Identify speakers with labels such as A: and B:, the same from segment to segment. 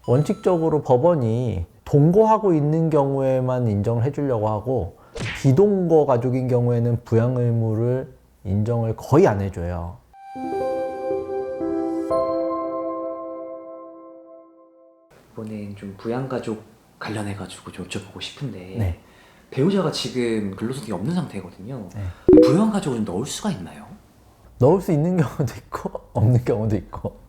A: 원칙적으로 법원이 동거하고 있는 경우에만 인정을 해주려고 하고 비동거 가족인 경우에는 부양 의무를 인정을 거의 안 해줘요.
B: 이번엔 좀 부양가족 관련해가지고 좀 여쭤보고 싶은데
A: 네.
B: 배우자가 지금 근로소득이 없는 상태거든요.
A: 네.
B: 부양가족을 좀 넣을 수가 있나요?
A: 넣을 수 있는 경우도 있고 없는 경우도 있고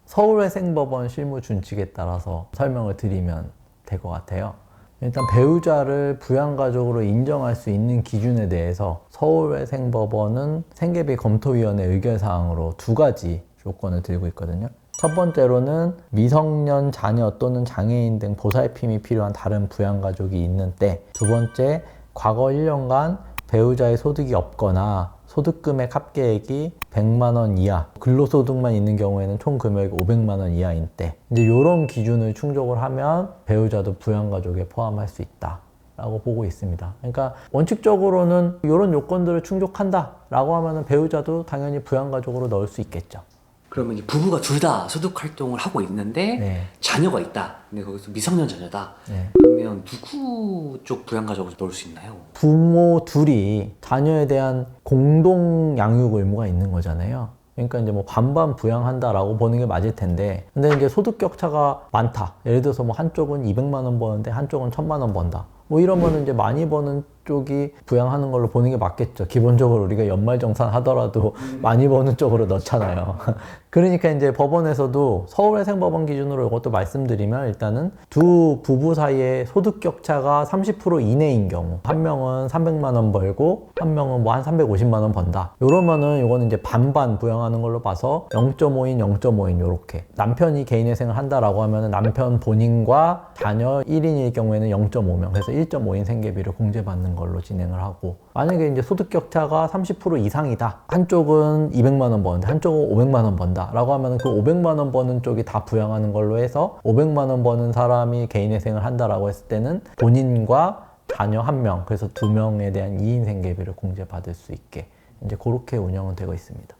A: 서울회생법원 실무준칙에 따라서 설명을 드리면 될 것 같아요. 일단 배우자를 부양가족으로 인정할 수 있는 기준에 대해서 서울회생법원은 생계비 검토위원회 의결사항으로 2가지 조건을 들고 있거든요. 첫 번째로는 미성년 자녀 또는 장애인 등 보살핌이 필요한 다른 부양가족이 있는 때, 두 번째, 과거 1년간 배우자의 소득이 없거나 소득금액 합계액이 100만 원 이하, 근로소득만 있는 경우에는 총 금액이 500만 원 이하인 때, 이제 이런 기준을 충족을 하면 배우자도 부양가족에 포함할 수 있다 라고 보고 있습니다. 그러니까 원칙적으로는 이런 요건들을 충족한다 라고 하면 배우자도 당연히 부양가족으로 넣을 수 있겠죠.
B: 그러면 이제 부부가 둘 다 소득 활동을 하고 있는데
A: 네.
B: 자녀가 있다. 근데 거기서 미성년 자녀다.
A: 네.
B: 그러면 누구 쪽 부양가족을 넣을 수 있나요?
A: 부모 둘이 자녀에 대한 공동 양육 의무가 있는 거잖아요. 그러니까 이제 뭐 반반 부양한다라고 보는 게 맞을 텐데, 근데 이제 소득 격차가 많다. 예를 들어서 뭐 한쪽은 200만 원 버는데 한쪽은 1000만 원 번다. 뭐 이러면은 이제 많이 버는 쪽이 부양하는 걸로 보는 게 맞겠죠. 기본적으로 우리가 연말정산 하더라도 많이 버는 쪽으로 넣잖아요. 그러니까 이제 법원에서도 서울회생법원 기준으로 이것도 말씀드리면, 일단은 두 부부 사이의 소득 격차가 30% 이내인 경우, 한 명은 300만 원 벌고 한 명은 뭐 한 350만 원 번다. 이러면은 이거는 이제 반반 부양하는 걸로 봐서 0.5인 0.5인 요렇게, 남편이 개인회생을 한다라고 하면은 남편 본인과 자녀 1인일 경우에는 0.5명, 그래서 1.5인 생계비를 공제받는 걸로 진행을 하고, 만약에 이제 소득 격차가 30% 이상이다, 한쪽은 200만 원 버는데 한쪽은 500만 원 번다 라고 하면 그 500만 원 버는 쪽이 다 부양하는 걸로 해서 500만 원 버는 사람이 개인회생을 한다라고 했을 때는 본인과 자녀 1명, 그래서 2명에 대한 2인 생계비를 공제받을 수 있게 이제 그렇게 운영은 되고 있습니다.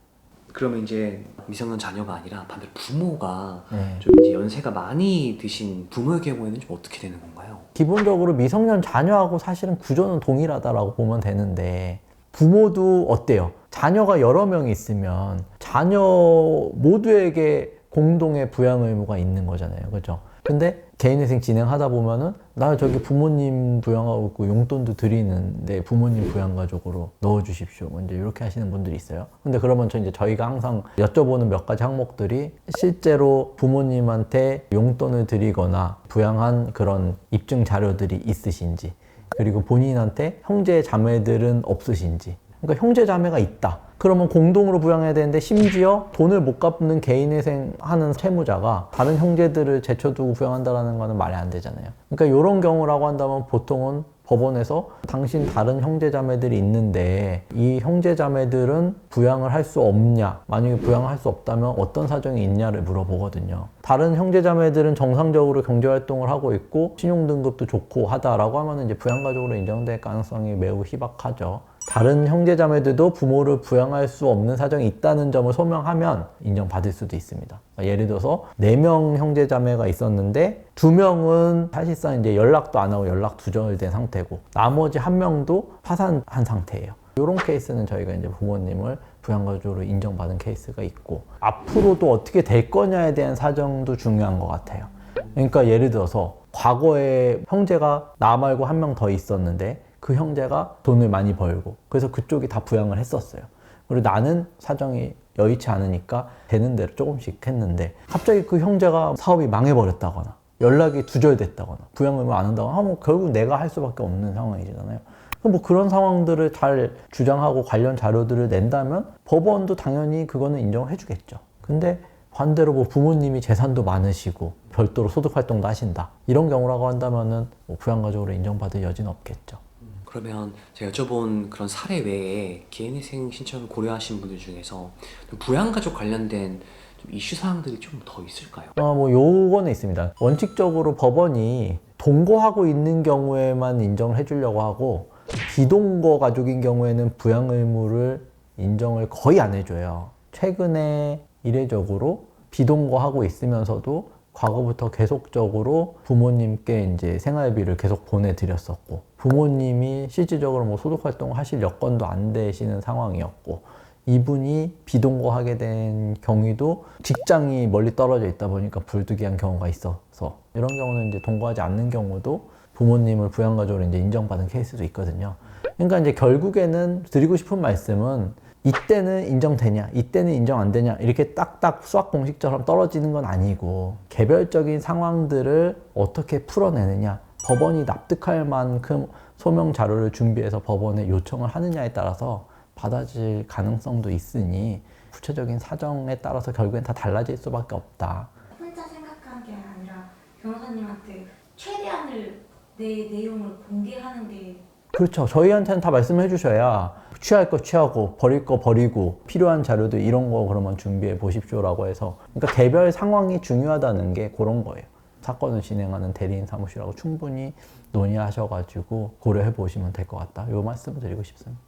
B: 그러면 이제 미성년 자녀가 아니라 반대로 부모가
A: 네.
B: 좀 이제 연세가 많이 드신 부모의 경우에는 좀 어떻게 되는 건가요?
A: 기본적으로 미성년 자녀하고 사실은 구조는 동일하다라고 보면 되는데, 부모도 어때요? 자녀가 여러 명이 있으면 자녀 모두에게 공동의 부양 의무가 있는 거잖아요. 그죠? 근데 개인회생 진행하다 보면은 나 저기 부모님 부양하고 있고 용돈도 드리는데 부모님 부양가족으로 넣어주십시오. 뭐 이제 이렇게 하시는 분들이 있어요. 근데 그러면 저희가 항상 여쭤보는 몇 가지 항목들이, 실제로 부모님한테 용돈을 드리거나 부양한 그런 입증 자료들이 있으신지, 그리고 본인한테 형제 자매들은 없으신지. 그러니까 형제 자매가 있다. 그러면 공동으로 부양해야 되는데, 심지어 돈을 못 갚는 개인회생 하는 채무자가 다른 형제들을 제쳐두고 부양한다는 거는 말이 안 되잖아요. 그러니까 이런 경우라고 한다면 보통은 법원에서 당신 다른 형제자매들이 있는데 이 형제자매들은 부양을 할 수 없냐, 만약에 부양을 할 수 없다면 어떤 사정이 있냐를 물어보거든요. 다른 형제자매들은 정상적으로 경제활동을 하고 있고 신용등급도 좋고 하다라고 하면 이제 부양가족으로 인정될 가능성이 매우 희박하죠. 다른 형제자매들도 부모를 부양할 수 없는 사정이 있다는 점을 소명하면 인정받을 수도 있습니다. 예를 들어서 4명 형제자매가 있었는데 2명은 사실상 이제 연락도 안 하고 연락 두절된 상태고, 나머지 1명도 파산한 상태예요. 이런 케이스는 저희가 이제 부모님을 부양가족으로 인정받은 케이스가 있고, 앞으로도 어떻게 될 거냐에 대한 사정도 중요한 것 같아요. 그러니까 예를 들어서 과거에 형제가 나 말고 1명 더 있었는데 그 형제가 돈을 많이 벌고 그래서 그쪽이 다 부양을 했었어요. 그리고 나는 사정이 여의치 않으니까 되는 대로 조금씩 했는데 갑자기 그 형제가 사업이 망해버렸다거나 연락이 두절됐다거나 부양을 안 한다거나 하면 결국 내가 할 수밖에 없는 상황이잖아요. 뭐 그런 상황들을 잘 주장하고 관련 자료들을 낸다면 법원도 당연히 그거는 인정을 해주겠죠. 근데 반대로 뭐 부모님이 재산도 많으시고 별도로 소득활동도 하신다, 이런 경우라고 한다면은 뭐 부양가족으로 인정받을 여지는 없겠죠.
B: 그러면 제가 여쭤본 그런 사례 외에 개인회생 신청을 고려하신 분들 중에서 좀 부양가족 관련된 좀 이슈 사항들이 좀 더 있을까요?
A: 뭐 요거는 있습니다. 원칙적으로 법원이 동거하고 있는 경우에만 인정을 해주려고 하고 비동거 가족인 경우에는 부양 의무를 인정을 거의 안 해줘요. 최근에 이례적으로 비동거하고 있으면서도 과거부터 계속적으로 부모님께 이제 생활비를 계속 보내드렸었고, 부모님이 실질적으로 뭐 소득활동을 하실 여건도 안 되시는 상황이었고, 이분이 비동거하게 된 경위도 직장이 멀리 떨어져 있다 보니까 불득이한 경우가 있어서, 이런 경우는 이제 동거하지 않는 경우도 부모님을 부양가족으로 이제 인정받은 케이스도 있거든요. 그러니까 이제 결국에는 드리고 싶은 말씀은, 이때는 인정되냐, 이때는 인정 안 되냐, 이렇게 딱딱 수학 공식처럼 떨어지는 건 아니고, 개별적인 상황들을 어떻게 풀어내느냐, 법원이 납득할 만큼 소명 자료를 준비해서 법원에 요청을 하느냐에 따라서 받아질 가능성도 있으니, 구체적인 사정에 따라서 결국엔 다 달라질 수밖에 없다.
C: 혼자 생각한 게 아니라 변호사님한테 최대한을 내 내용을 공개하는 게
A: 그렇죠. 저희한테는 다 말씀해 주셔야 취할 거 취하고 버릴 거 버리고 필요한 자료들 이런 거 그러면 준비해 보십시오라고 해서, 그러니까 개별 상황이 중요하다는 게 그런 거예요. 사건을 진행하는 대리인 사무실하고 충분히 논의하셔가지고 고려해 보시면 될 것 같다. 이 말씀을 드리고 싶습니다.